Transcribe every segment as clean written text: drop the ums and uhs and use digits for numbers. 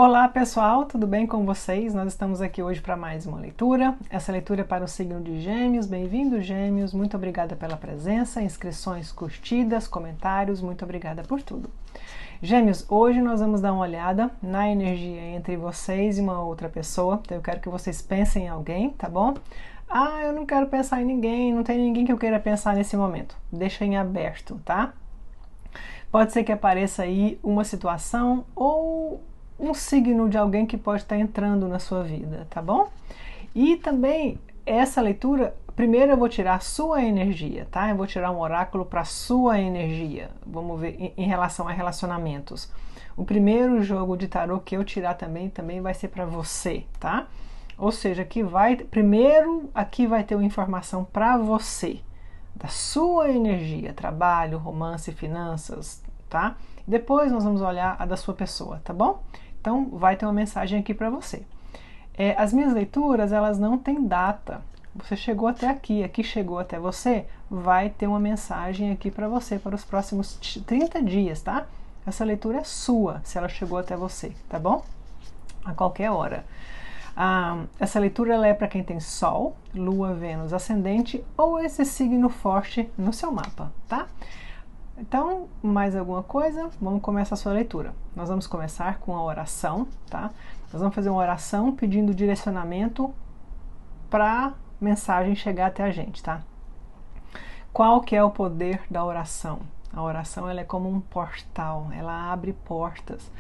Olá pessoal, tudo bem com vocês? Nós estamos aqui hoje para mais uma leitura. Essa leitura é para o signo de Gêmeos. Bem-vindo, Gêmeos. Muito obrigada pela presença, inscrições curtidas, comentários. Muito obrigada por tudo. Gêmeos, hoje nós vamos dar uma olhada na energia entre vocês e uma outra pessoa. Então eu quero que vocês pensem em alguém, tá bom? Ah, eu não quero pensar em ninguém, não tem ninguém que eu queira pensar nesse momento. Deixa em aberto, tá? Pode ser que apareça aí uma situação ou um signo de alguém que pode estar entrando na sua vida, tá bom? E também essa leitura, primeiro eu vou tirar a sua energia, tá? Eu vou tirar um oráculo para a sua energia. Vamos ver em relação a relacionamentos. O primeiro jogo de tarô que eu tirar também vai ser para você, tá? Ou seja, primeiro aqui vai ter uma informação para você, da sua energia, trabalho, romance, finanças, tá? Depois nós vamos olhar a da sua pessoa, tá bom? Então vai ter uma mensagem aqui para você. As minhas leituras, elas não têm data. Você chegou até aqui chegou até você, vai ter uma mensagem aqui para você para os próximos 30 dias, tá? Essa leitura é sua, se ela chegou até você, tá bom? A qualquer hora. Essa leitura ela é para quem tem Sol, Lua, Vênus, Ascendente ou esse signo forte no seu mapa, tá? Então, mais alguma coisa? Vamos começar a sua leitura. Nós vamos começar com a oração, tá? Nós vamos fazer uma oração pedindo direcionamento para a mensagem chegar até a gente, tá? Qual que é o poder da oração? A oração ela é como um portal, ela abre portas.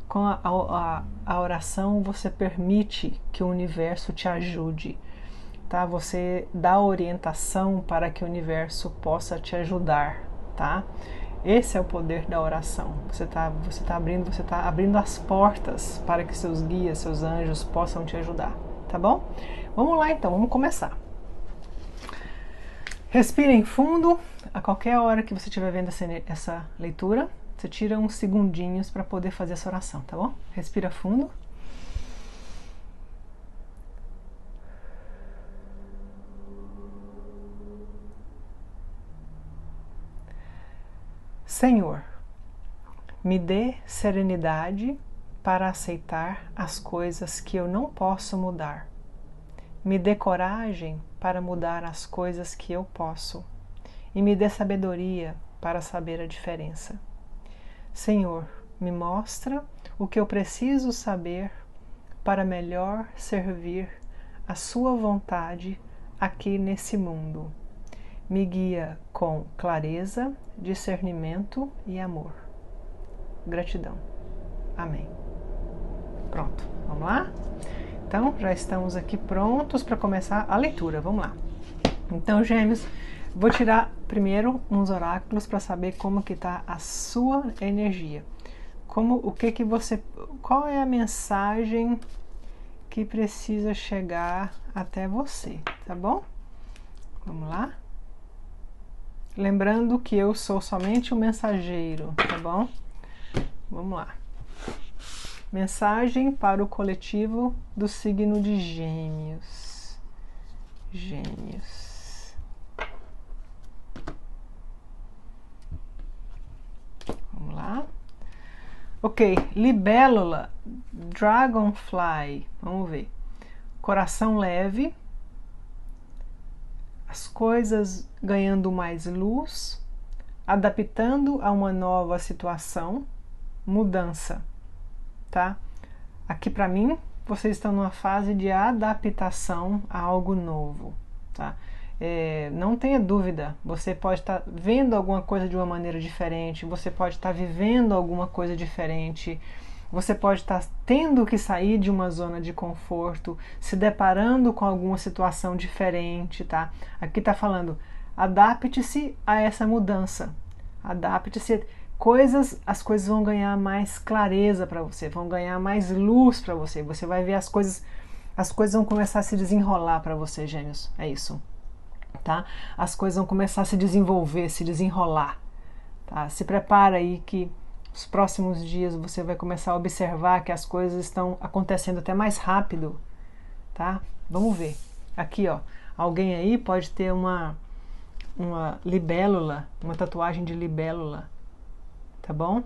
Com a oração você permite que o universo te ajude, tá? Você dá orientação para que o universo possa te ajudar, tá? Esse é o poder da oração. Você tá abrindo as portas para que seus guias, seus anjos possam te ajudar, tá bom? Vamos lá então, vamos começar. Respirem fundo. A qualquer hora que você estiver vendo essa leitura, você tira uns segundinhos para poder fazer essa oração, tá bom? Respira fundo. Senhor, me dê serenidade para aceitar as coisas que eu não posso mudar. Me dê coragem para mudar as coisas que eu posso. E me dê sabedoria para saber a diferença. Senhor, me mostra o que eu preciso saber para melhor servir a sua vontade aqui nesse mundo. Me guia com clareza, discernimento e amor. Gratidão. Amém. Pronto, vamos lá? Então, já estamos aqui prontos para começar a leitura. Vamos lá. Então, Gêmeos, vou tirar primeiro uns oráculos para saber como que está a sua energia. Qual é a mensagem que precisa chegar até você, tá bom? Vamos lá? Lembrando que eu sou somente o mensageiro, tá bom? Vamos lá. Mensagem para o coletivo do signo de Gêmeos. Gêmeos. Vamos lá. Ok, libélula, dragonfly. Vamos ver. Coração leve. As coisas ganhando mais luz, adaptando a uma nova situação, mudança, tá? Aqui para mim, vocês estão numa fase de adaptação a algo novo, tá? Não tenha dúvida, você pode estar vendo alguma coisa de uma maneira diferente, você pode estar vivendo alguma coisa diferente, você pode estar tendo que sair de uma zona de conforto, se deparando com alguma situação diferente, tá? Aqui tá falando, adapte-se a essa mudança. Adapte-se. As coisas vão ganhar mais clareza para você, vão ganhar mais luz para você. Você vai ver as coisas vão começar a se desenrolar para você, Gêmeos. É isso, tá? As coisas vão começar a se desenvolver, se desenrolar, tá? Se prepara aí que os próximos dias você vai começar a observar que as coisas estão acontecendo até mais rápido, tá? Vamos ver. Aqui, ó, alguém aí pode ter uma libélula, uma tatuagem de libélula, tá bom?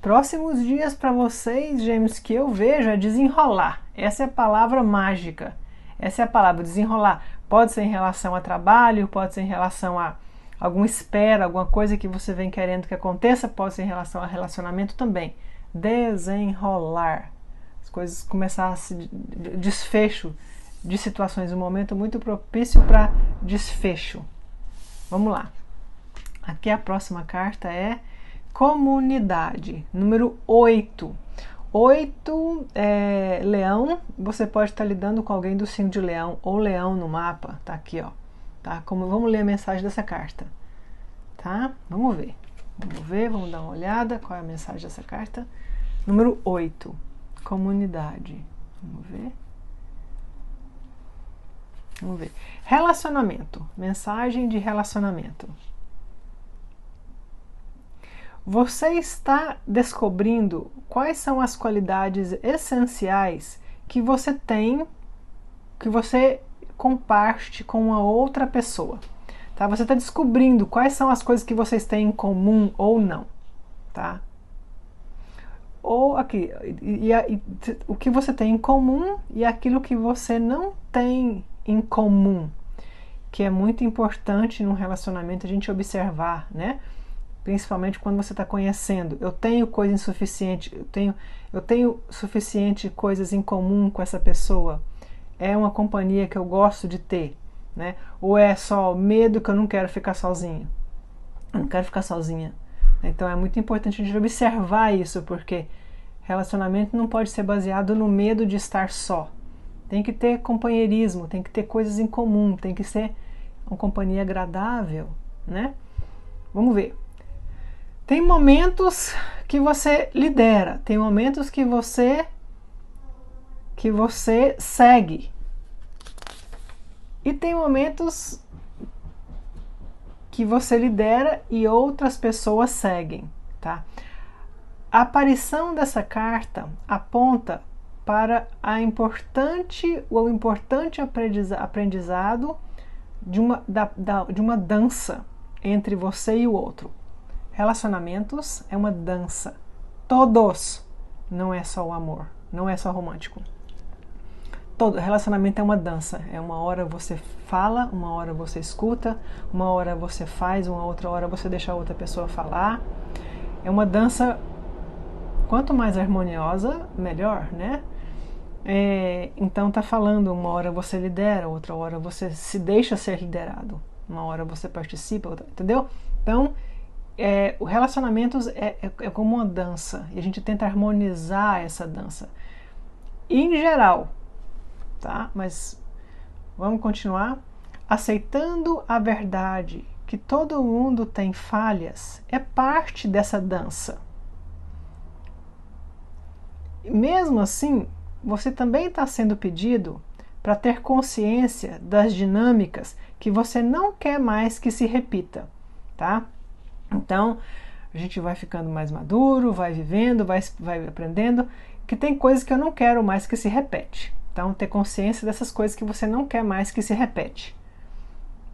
Próximos dias para vocês, Gêmeos, que eu vejo é desenrolar. Essa é a palavra mágica. Essa é a palavra, desenrolar. Pode ser em relação a trabalho, pode ser em relação a alguma espera, alguma coisa que você vem querendo que aconteça, pode ser em relação a relacionamento também. Desenrolar. As coisas começar a se desfecho de situações, um momento muito propício para desfecho. Vamos lá. Aqui a próxima carta é comunidade, número 8. 8 é leão, você pode estar lidando com alguém do signo de leão ou leão no mapa, tá aqui, ó. Tá? Vamos ler a mensagem dessa carta, tá? Vamos ver, vamos dar uma olhada, qual é a mensagem dessa carta? Número 8, comunidade, vamos ver. Relacionamento, mensagem de relacionamento. Você está descobrindo quais são as qualidades essenciais que você tem, que você comparte com a outra pessoa, tá? Você está descobrindo quais são as coisas que vocês têm em comum ou não, tá? Ou aqui, o que você tem em comum e aquilo que você não tem em comum, que é muito importante num relacionamento a gente observar, né? Principalmente quando você está conhecendo. Eu tenho coisa insuficiente, eu tenho suficiente coisas em comum com essa pessoa. É uma companhia que eu gosto de ter, né? Ou é só medo que eu não quero ficar sozinho? Eu não quero ficar sozinha. Então é muito importante a gente observar isso, porque relacionamento não pode ser baseado no medo de estar só. Tem que ter companheirismo, tem que ter coisas em comum, tem que ser uma companhia agradável, né? Vamos ver. Tem momentos que você lidera, tem momentos que você segue. E tem momentos que você lidera e outras pessoas seguem, tá? A aparição dessa carta aponta para o importante aprendizado de uma dança entre você e o outro. Relacionamentos é uma dança. Todos. Não é só o amor. Não é só romântico. Todo relacionamento é uma dança. É uma hora você fala, uma hora você escuta, uma hora você faz, uma outra hora você deixa a outra pessoa falar. É uma dança, quanto mais harmoniosa, melhor, né? Então tá falando, uma hora você lidera, outra hora você se deixa ser liderado. Uma hora você participa, outra, entendeu? Então, o relacionamentos é como uma dança e a gente tenta harmonizar essa dança em geral, tá? Mas vamos continuar. Aceitando a verdade que todo mundo tem falhas é parte dessa dança. Mesmo assim, você também está sendo pedido para ter consciência das dinâmicas que você não quer mais que se repita, tá? Então, a gente vai ficando mais maduro, vai vivendo, vai aprendendo, que tem coisas que eu não quero mais que se repete. Então, ter consciência dessas coisas que você não quer mais que se repete,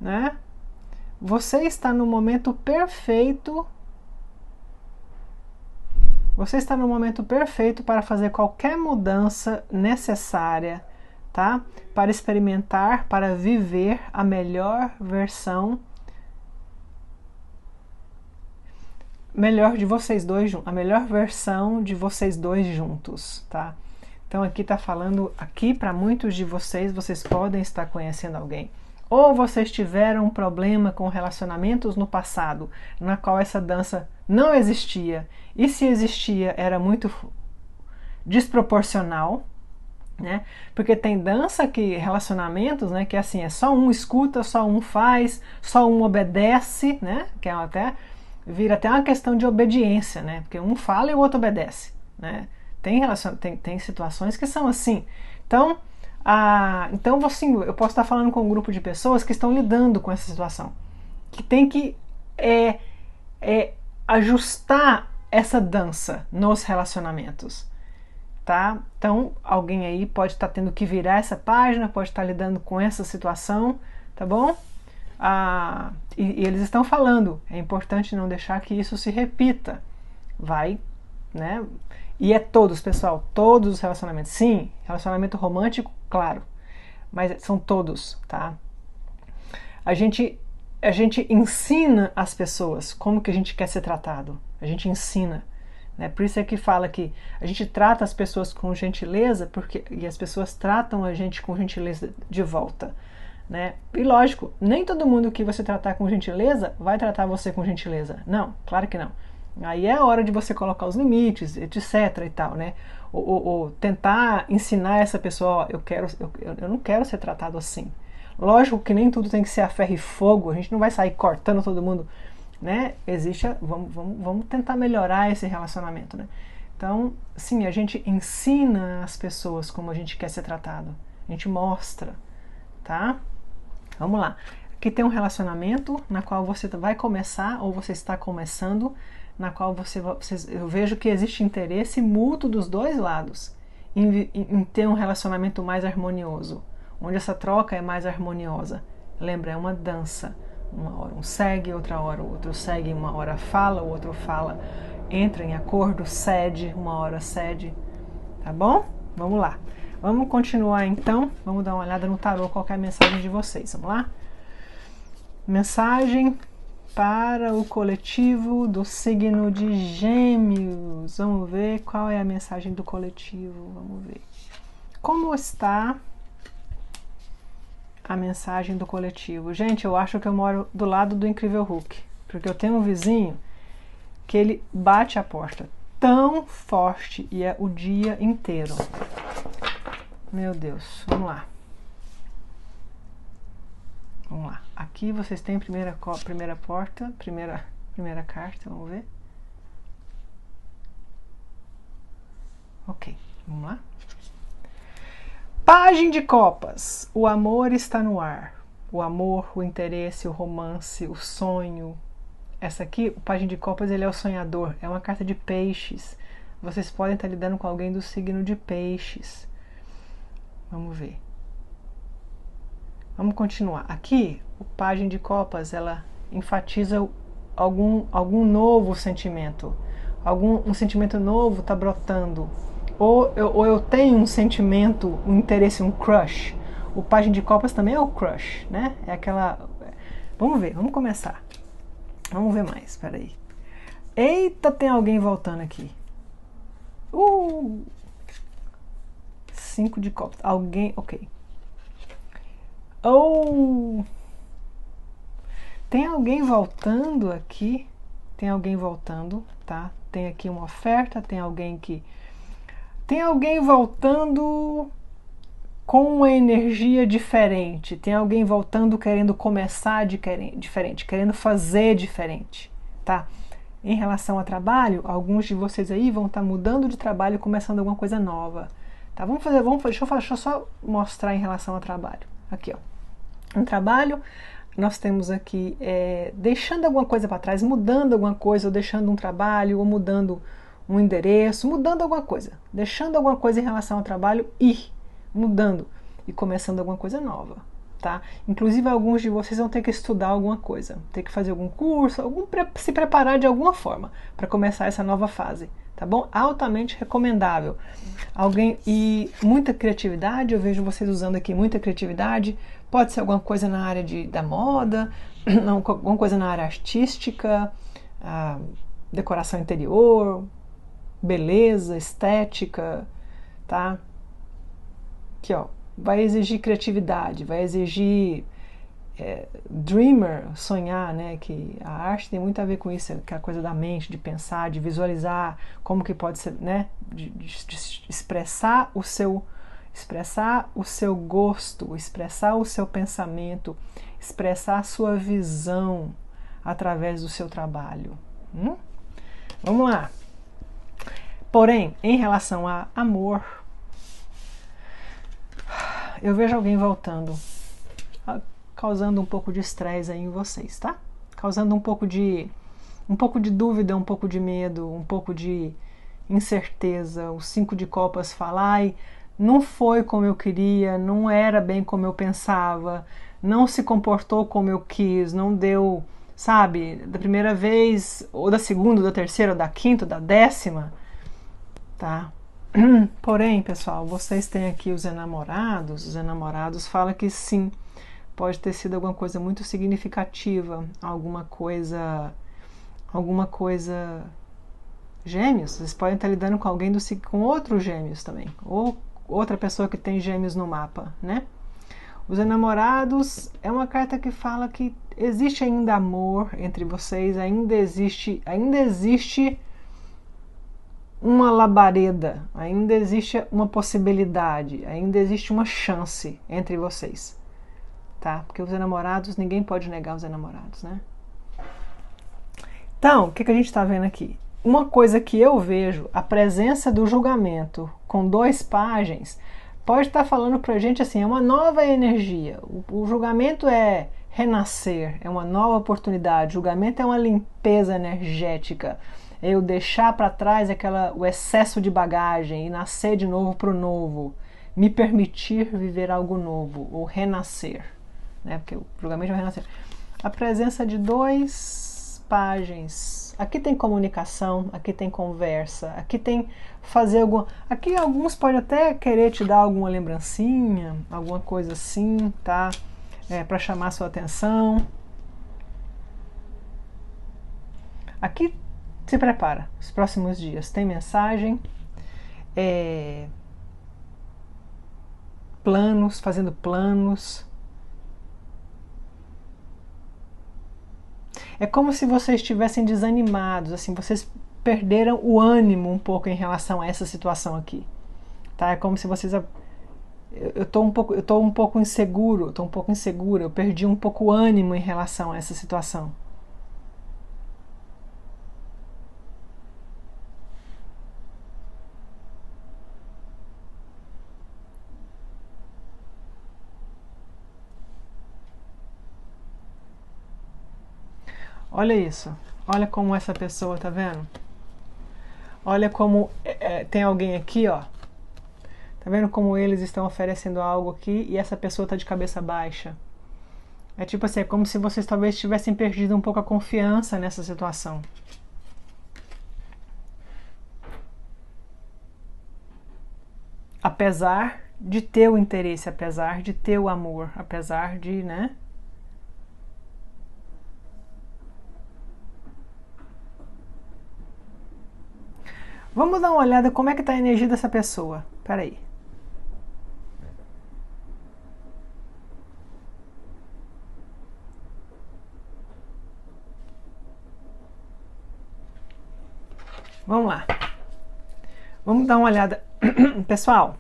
né? Você está no momento perfeito. Você está no momento perfeito para fazer qualquer mudança necessária, tá? Para experimentar, para viver a melhor versão de vocês dois, a melhor versão de vocês dois juntos, tá? Então aqui tá falando, aqui para muitos de vocês, vocês podem estar conhecendo alguém. Ou vocês tiveram um problema com relacionamentos no passado, na qual essa dança não existia, e se existia era muito desproporcional, né? Porque tem dança que relacionamentos, né, que assim, é só um escuta, só um faz, só um obedece, né? Que é até vira até uma questão de obediência, né? Porque um fala e o outro obedece, né? Tem situações que são assim. Então, assim, eu posso estar falando com um grupo de pessoas que estão lidando com essa situação, que tem que ajustar essa dança nos relacionamentos, tá? Então, alguém aí pode estar tendo que virar essa página, pode estar lidando com essa situação, tá bom? E eles estão falando, é importante não deixar que isso se repita. Vai né? E é todos, pessoal, todos os relacionamentos. Sim, relacionamento romântico, claro, mas são todos, tá? A gente ensina as pessoas como que a gente quer ser tratado. A gente ensina, né? Por isso é que fala que a gente trata as pessoas com gentileza, e as pessoas tratam a gente com gentileza de volta, né? E lógico, nem todo mundo que você tratar com gentileza vai tratar você com gentileza. Não, claro que não. Aí é a hora de você colocar os limites, etc e tal, né? Ou tentar ensinar essa pessoa, ó, eu não quero ser tratado assim. Lógico que nem tudo tem que ser a ferro e fogo, a gente não vai sair cortando todo mundo, né? Vamos tentar melhorar esse relacionamento, né? Então, sim, a gente ensina as pessoas como a gente quer ser tratado. A gente mostra, tá? Vamos lá. Aqui tem um relacionamento na qual você vai começar, ou você está começando, na qual eu vejo que existe interesse mútuo dos dois lados em ter um relacionamento mais harmonioso, onde essa troca é mais harmoniosa. Lembra, é uma dança. Uma hora um segue, outra hora o outro segue, uma hora fala, o outro fala, entra em acordo, cede, uma hora cede. Tá bom? Vamos lá. Vamos continuar então. Vamos dar uma olhada no tarô, qual é a mensagem de vocês. Vamos lá? Mensagem para o coletivo do signo de Gêmeos. Vamos ver qual é a mensagem do coletivo. Vamos ver. Como está a mensagem do coletivo? Gente, eu acho que eu moro do lado do Incrível Hulk, porque eu tenho um vizinho que ele bate a porta tão forte e é o dia inteiro. Meu Deus, vamos lá. Vamos lá. Aqui vocês têm primeira porta, primeira carta, vamos ver. Ok, vamos lá. Pajem de copas. O amor está no ar. O amor, o interesse, o romance, o sonho. Essa aqui, o Pajem de copas, ele é o sonhador. É uma carta de peixes. Vocês podem estar lidando com alguém do signo de peixes. Vamos ver. Vamos continuar. Aqui, o Pajem de copas, ela enfatiza algum novo sentimento. Um sentimento novo está brotando. Ou eu tenho um sentimento, um interesse, um crush. O Pajem de copas também é o crush, né? É aquela... Vamos ver, vamos começar. Vamos ver mais, peraí. Eita, tem alguém voltando aqui. 5 de copas. Alguém, ok. Tem alguém voltando aqui. Tem alguém voltando, tá? Tem aqui uma oferta, tem alguém voltando com uma energia diferente. Tem alguém voltando querendo começar diferente, querendo fazer diferente, tá? Em relação a trabalho, alguns de vocês aí vão estar mudando de trabalho e começando alguma coisa nova, tá? Deixa eu só mostrar em relação ao trabalho. Aqui, ó. No trabalho, nós temos aqui deixando alguma coisa para trás, mudando alguma coisa, ou deixando um trabalho, ou mudando um endereço, mudando alguma coisa, deixando alguma coisa em relação ao trabalho e mudando e começando alguma coisa nova, tá? Inclusive alguns de vocês vão ter que estudar alguma coisa, ter que fazer algum curso, se preparar de alguma forma para começar essa nova fase, tá bom? Altamente recomendável. E muita criatividade, eu vejo vocês usando aqui muita criatividade, pode ser alguma coisa na área da moda, alguma coisa na área artística, decoração interior, beleza, estética, tá? Aqui, ó, vai exigir criatividade, vai exigir dreamer, sonhar, né? Que a arte tem muito a ver com isso, que é a coisa da mente, de pensar, de visualizar, como que pode ser, né? De expressar o seu gosto, expressar o seu pensamento, expressar a sua visão através do seu trabalho. Vamos lá. Porém, em relação a amor, eu vejo alguém voltando, causando um pouco de estresse aí em vocês, tá? Causando um pouco de dúvida, um pouco de medo, um pouco de incerteza. O 5 de copas fala, ai, não foi como eu queria, não era bem como eu pensava, não se comportou como eu quis, não deu, sabe, da primeira vez, ou da segunda, ou da terceira, ou da quinta, ou da 10ª, tá? Porém, pessoal, vocês têm aqui os enamorados. Os enamorados falam que sim, pode ter sido alguma coisa muito significativa, alguma coisa Gêmeos, vocês podem estar lidando com alguém com outros gêmeos também, ou outra pessoa que tem gêmeos no mapa, né? Os enamorados é uma carta que fala que existe ainda amor entre vocês, ainda existe uma labareda, ainda existe uma possibilidade, ainda existe uma chance entre vocês, tá? Porque os enamorados, ninguém pode negar os enamorados, né? Então, o que a gente está vendo aqui? Uma coisa que eu vejo, a presença do julgamento com 2 páginas, pode estar falando pra gente assim, é uma nova energia. O julgamento é renascer, é uma nova oportunidade. O julgamento é uma limpeza energética. É eu deixar para trás o excesso de bagagem e nascer de novo para o novo. Me permitir viver algo novo, ou renascer. Né? Porque o julgamento é o renascer. A presença de 2 páginas. Aqui tem comunicação, aqui tem conversa, aqui tem fazer alguma... Aqui alguns podem até querer te dar alguma lembrancinha, alguma coisa assim, tá? Para chamar sua atenção. Aqui se prepara, os próximos dias tem mensagem, planos, fazendo planos. É como se vocês estivessem desanimados, assim, vocês perderam o ânimo um pouco em relação a essa situação aqui, tá? É como se vocês... Eu tô um pouco inseguro, eu perdi um pouco o ânimo em relação a essa situação. Olha isso, olha como essa pessoa, tá vendo? Olha como tem alguém aqui, ó. Tá vendo como eles estão oferecendo algo aqui e essa pessoa tá de cabeça baixa? É tipo assim, é como se vocês talvez tivessem perdido um pouco a confiança nessa situação. Apesar de ter o interesse, apesar de ter o amor, apesar de, né? Vamos dar uma olhada como é que tá a energia dessa pessoa. Pera aí. Vamos lá. Vamos dar uma olhada. Pessoal,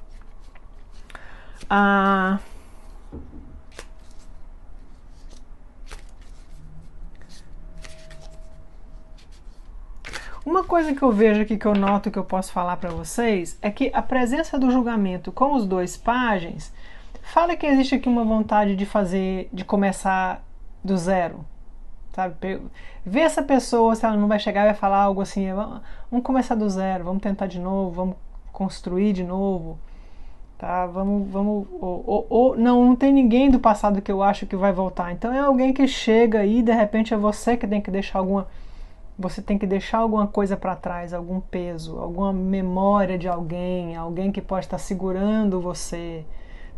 uma coisa que eu vejo aqui, que eu noto, que eu posso falar para vocês, é que a presença do julgamento com os 2 páginas fala que existe aqui uma vontade de começar do zero, sabe? Ver essa pessoa, se ela não vai chegar e vai falar algo assim, vamos começar do zero, vamos tentar de novo, vamos construir de novo, tá? Não tem ninguém do passado que eu acho que vai voltar, então é alguém que chega aí, de repente é você que tem que deixar alguma coisa para trás, algum peso, alguma memória de alguém que pode estar segurando você,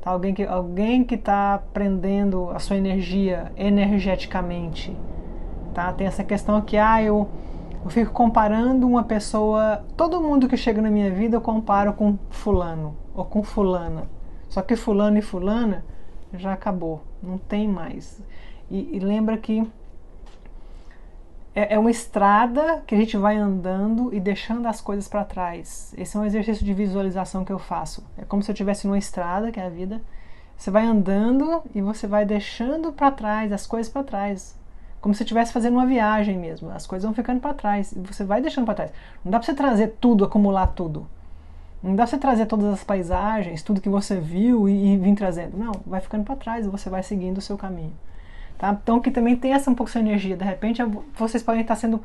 tá? Alguém que está prendendo a sua energia energeticamente, tá? Tem essa questão aqui, eu fico comparando uma pessoa, todo mundo que chega na minha vida eu comparo com fulano ou com fulana, só que fulano e fulana já acabou, não tem mais. E lembra que é uma estrada que a gente vai andando e deixando as coisas para trás. Esse é um exercício de visualização que eu faço. É como se eu estivesse numa estrada, que é a vida. Você vai andando e você vai deixando para trás, as coisas para trás. Como se você estivesse fazendo uma viagem mesmo. As coisas vão ficando para trás e você vai deixando para trás. Não dá para você trazer tudo, acumular tudo. Não dá para você trazer todas as paisagens, tudo que você viu e vir trazendo. Não, vai ficando para trás e você vai seguindo o seu caminho. Tá? Então que também tem um pouco essa energia. De repente vocês podem estar sendo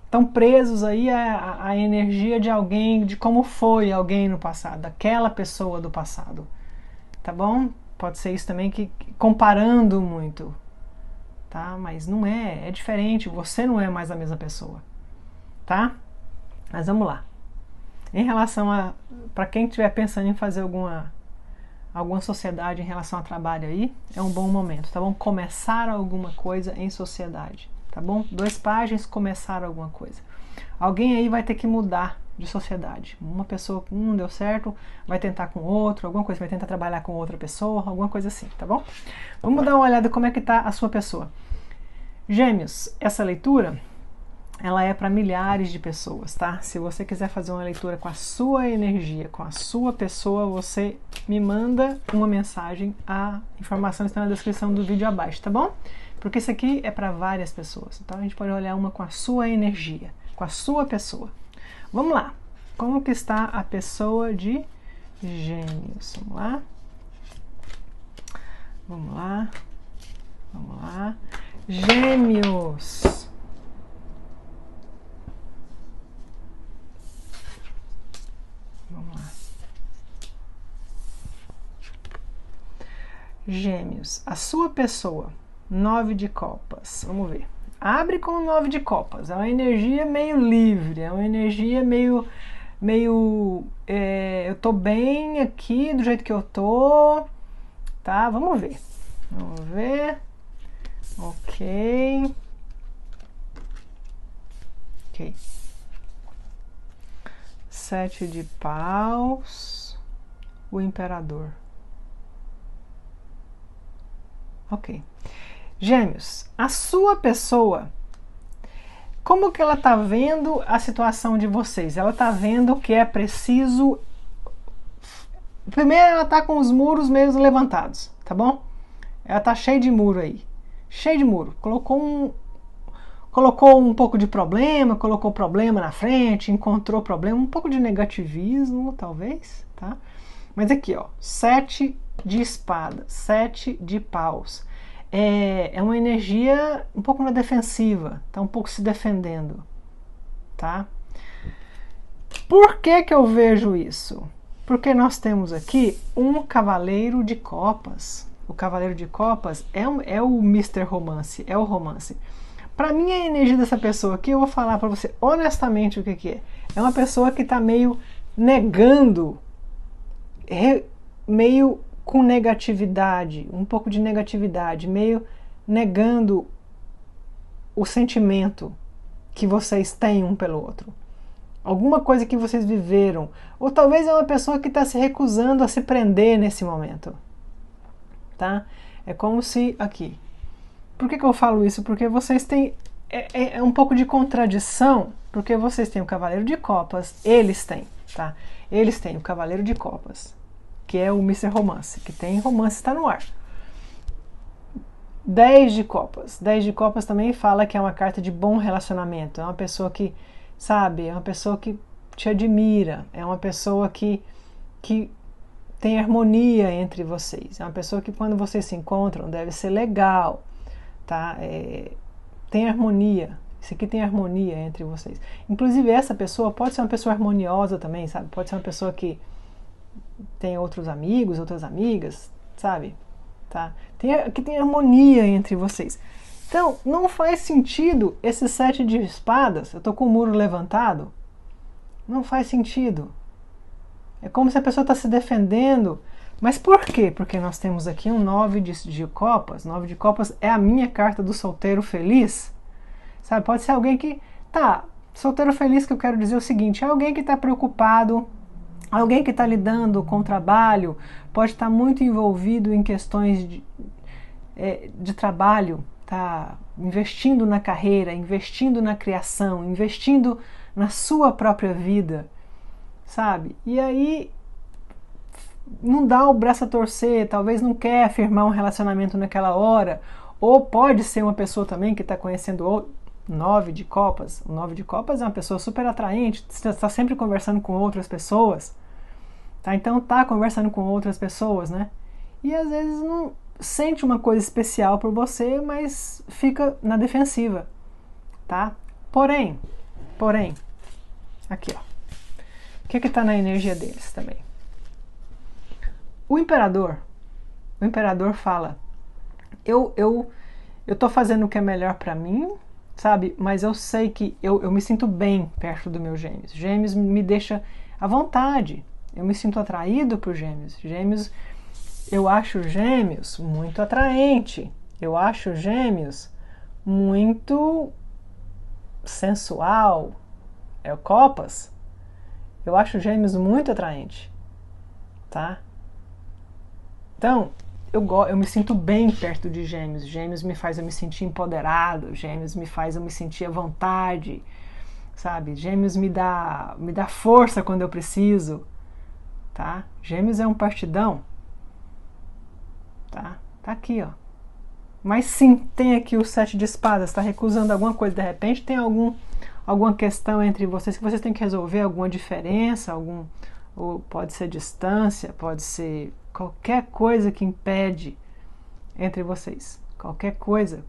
tão presos aí à energia de alguém, de como foi alguém no passado, daquela pessoa do passado. Tá bom? Pode ser isso também, que comparando muito. Tá? Mas não é diferente. Você não é mais a mesma pessoa. Tá? Mas vamos lá. Em relação a, para quem estiver pensando em fazer alguma sociedade em relação a trabalho aí, é um bom momento, tá bom? Começar alguma coisa em sociedade, tá bom? 2 páginas, começar alguma coisa. Alguém aí vai ter que mudar de sociedade. Uma pessoa com não deu certo, vai tentar com outro, alguma coisa, vai tentar trabalhar com outra pessoa, alguma coisa assim, tá bom? Vamos dar uma olhada como é que tá a sua pessoa. Gêmeos, essa leitura, ela é para milhares de pessoas, tá? Se você quiser fazer uma leitura com a sua energia, com a sua pessoa, você me manda uma mensagem. A informação está na descrição do vídeo abaixo, tá bom? Porque isso aqui é para várias pessoas. Então a gente pode olhar uma com a sua energia, com a sua pessoa. Vamos lá. Como que está a pessoa de Gêmeos? Vamos lá. Vamos lá. Vamos lá. Gêmeos. Vamos lá. Gêmeos, a sua pessoa, 9 de copas, vamos ver. Abre com o 9 de copas, é uma energia meio livre, é uma energia meio eu tô bem aqui do jeito que eu tô, tá? Vamos ver. Vamos ver. Ok. Ok. 7 de paus, o imperador. Ok. Gêmeos, a sua pessoa, como que ela tá vendo a situação de vocês? Ela tá vendo que é preciso... Primeiro, ela tá com os muros meio levantados, tá bom? Ela tá cheia de muro aí. Cheia de muro. Colocou um pouco de problema, colocou problema na frente, encontrou problema, um pouco de negativismo, talvez, tá? Mas aqui, ó, 7 de espadas, 7 de paus. É uma energia um pouco na defensiva, tá um pouco se defendendo, tá? Por que que eu vejo isso? Porque nós temos aqui um cavaleiro de copas. O cavaleiro de copas é o Mr. Romance, é o romance. Para mim, a energia dessa pessoa aqui, eu vou falar para você honestamente o que que é. É uma pessoa que está meio negando, meio com negatividade, um pouco de negatividade, meio negando o sentimento que vocês têm um pelo outro. Alguma coisa que vocês viveram. Ou talvez é uma pessoa que está se recusando a se prender nesse momento. Tá? É como se... Aqui. Por que que eu falo isso? Porque vocês têm... É um pouco de contradição, porque vocês têm o cavaleiro de copas, eles têm, tá? Eles têm o cavaleiro de copas, que é o Mr. Romance, que tem romance, está no ar. 10 de copas. 10 de copas também fala que é uma carta de bom relacionamento. É uma pessoa que, sabe, é uma pessoa que te admira, é uma pessoa que tem harmonia entre vocês. É uma pessoa que quando vocês se encontram deve ser legal, tá? Tem harmonia. Isso aqui tem harmonia entre vocês. Inclusive essa pessoa pode ser uma pessoa harmoniosa também, sabe? Pode ser uma pessoa que tem outros amigos, outras amigas, sabe? Tá? Que tem harmonia entre vocês. Então, não faz sentido esse 7 de espadas, eu tô com o muro levantado, não faz sentido. É como se a pessoa está se defendendo. Mas por quê? Porque nós temos aqui um 9 de copas. 9 de copas é a minha carta do solteiro feliz. Sabe? Pode ser alguém que... Tá, solteiro feliz que eu quero dizer o seguinte, é alguém que está preocupado, alguém que está lidando com o trabalho, pode estar muito envolvido em questões de trabalho, tá investindo na carreira, investindo na criação, investindo na sua própria vida, sabe? E aí não dá o braço a torcer, talvez não quer afirmar um relacionamento naquela hora, ou pode ser uma pessoa também que está conhecendo 9 de copas. O 9 de copas é uma pessoa super atraente, está sempre conversando com outras pessoas, tá? Então tá conversando com outras pessoas, né? E às vezes não sente uma coisa especial por você, mas fica na defensiva, tá? Porém, aqui ó, o que está na energia deles também? O imperador fala, eu tô fazendo o que é melhor para mim, sabe? Mas eu sei que eu me sinto bem perto do meu Gêmeos. Gêmeos me deixa à vontade. Eu me sinto atraído por Gêmeos. Gêmeos, eu acho Gêmeos muito atraente. Eu acho Gêmeos muito sensual. É o Copas. Eu acho Gêmeos muito atraente, tá? Então, eu me sinto bem perto de Gêmeos. Gêmeos me faz eu me sentir empoderado. Gêmeos me faz eu me sentir à vontade, sabe? Gêmeos me dá força quando eu preciso, tá? Gêmeos é um partidão, tá? Tá aqui, ó. Mas sim, tem aqui o 7 de espadas. Está recusando alguma coisa de repente? Tem alguma questão entre vocês que vocês têm que resolver? Alguma diferença? Ou pode ser distância? Pode ser qualquer coisa que impede entre vocês. Qualquer coisa.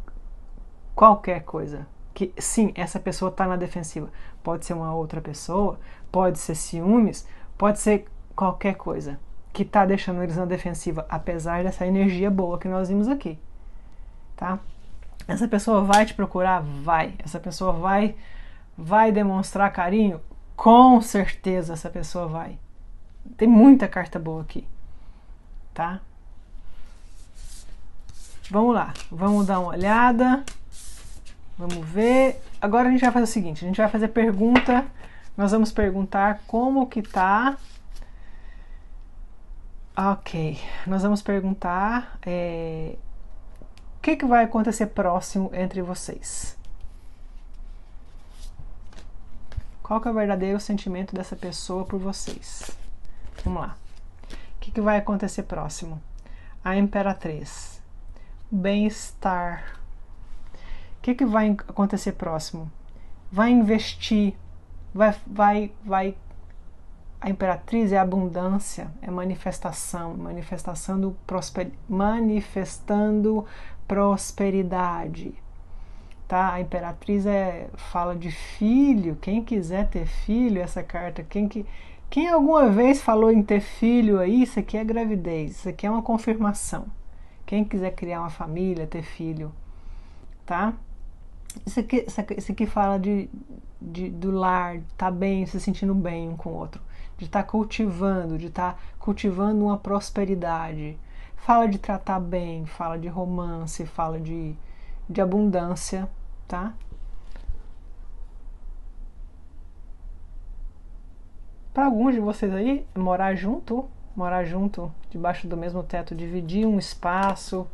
Que sim, essa pessoa está na defensiva. Pode ser uma outra pessoa, pode ser ciúmes, pode ser qualquer coisa que está deixando eles na defensiva, apesar dessa energia boa que nós vimos aqui. Tá? Essa pessoa vai te procurar? Vai. Essa pessoa vai demonstrar carinho? Com certeza essa pessoa vai. Tem muita carta boa aqui. Tá? Vamos lá. Vamos dar uma olhada. Vamos ver. Agora a gente vai fazer o seguinte. A gente vai fazer pergunta. Nós vamos perguntar como que tá. Ok. Nós vamos perguntar... O que vai acontecer próximo entre vocês? Qual que é o verdadeiro sentimento dessa pessoa por vocês? Vamos lá. O que vai acontecer próximo? A Imperatriz. Bem-estar. O que vai acontecer próximo? Vai investir. A Imperatriz é abundância, é manifestação, manifestando prosperidade, tá? A Imperatriz fala de filho. Quem quiser ter filho, essa carta, quem alguma vez falou em ter filho aí, isso aqui é gravidez, isso aqui é uma confirmação. Quem quiser criar uma família, ter filho, tá? Isso aqui fala do lar, de estar bem, se sentindo bem um com o outro, de estar cultivando uma prosperidade. Fala de tratar bem, fala de romance, fala de abundância, tá? Para alguns de vocês aí, morar junto, debaixo do mesmo teto, dividir um espaço,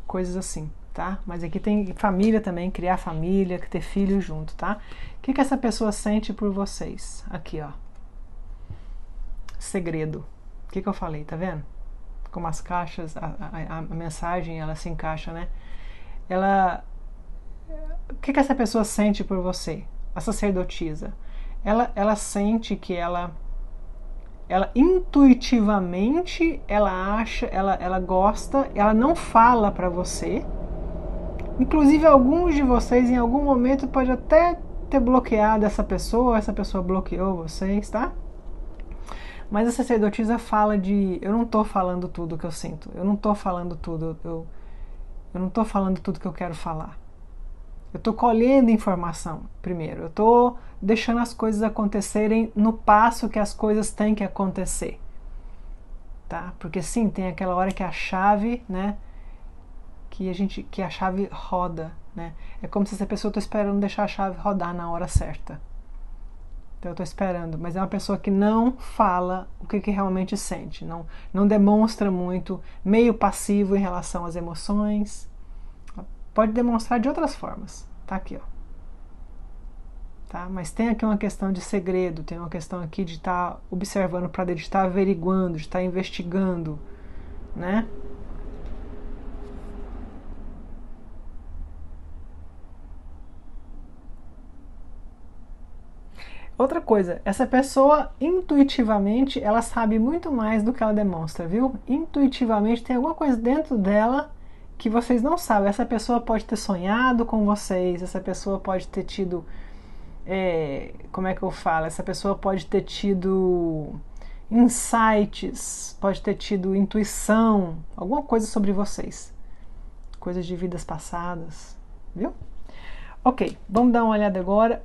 coisas assim, tá? Mas aqui tem família também, criar família, ter filhos junto, tá? O que essa pessoa sente por vocês? Aqui, ó. Segredo. O que eu falei, tá vendo? Como as caixas, a mensagem, ela se encaixa, né? O que essa pessoa sente por você? A sacerdotisa. Ela sente que ela intuitivamente, ela gosta, ela não fala pra você. Inclusive, alguns de vocês, em algum momento, pode até ter bloqueado essa pessoa bloqueou vocês, tá? Mas a sacerdotisa fala eu não tô falando tudo que eu sinto, eu não tô falando tudo, eu não tô falando tudo que eu quero falar. Eu tô colhendo informação primeiro, eu tô deixando as coisas acontecerem no passo que as coisas têm que acontecer. Tá? Porque sim, tem aquela hora que a chave, né, que a chave roda, né? É como se essa pessoa tá esperando deixar a chave rodar na hora certa. Então eu tô esperando, mas é uma pessoa que não fala o que realmente sente, não demonstra muito, meio passivo em relação às emoções. Pode demonstrar de outras formas, tá aqui, ó. Tá? Mas tem aqui uma questão de segredo, tem uma questão aqui de estar observando para dentro, de estar averiguando, de estar investigando, né? Outra coisa, essa pessoa intuitivamente, ela sabe muito mais do que ela demonstra, viu? Intuitivamente tem alguma coisa dentro dela que vocês não sabem. Essa pessoa pode ter sonhado com vocês, essa pessoa pode ter tido, como é que eu falo? Essa pessoa pode ter tido insights, pode ter tido intuição, alguma coisa sobre vocês, coisas de vidas passadas, viu? Ok, vamos dar uma olhada agora.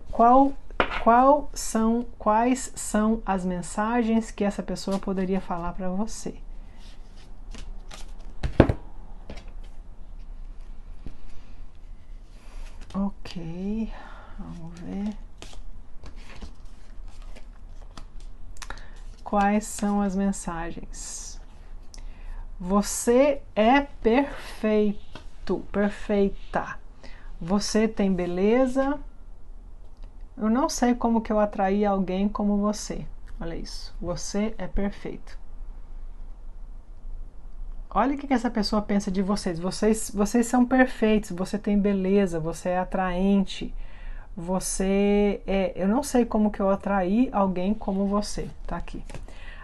Quais são as mensagens que essa pessoa poderia falar para você? Ok, vamos ver. Quais são as mensagens? Você é perfeito, perfeita. Você tem beleza. Eu não sei como que eu atraí alguém como você. Olha isso. Você é perfeito. Olha o que essa pessoa pensa de vocês. Vocês são perfeitos. Você tem beleza. Você é atraente. Eu não sei como que eu atraí alguém como você. Tá aqui.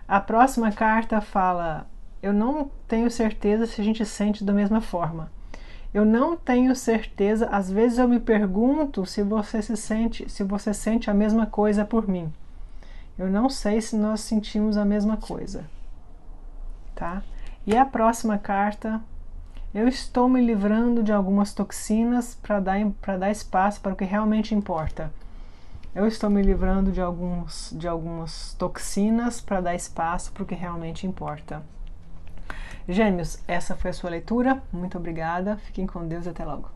A próxima carta fala: eu não tenho certeza se a gente sente da mesma forma. Eu não tenho certeza, às vezes eu me pergunto se você sente a mesma coisa por mim. Eu não sei se nós sentimos a mesma coisa, tá? E a próxima carta: eu estou me livrando de algumas toxinas para dar espaço para o que realmente importa. Eu estou me livrando de algumas toxinas para dar espaço para o que realmente importa. Gêmeos, essa foi a sua leitura. Muito obrigada. Fiquem com Deus e até logo.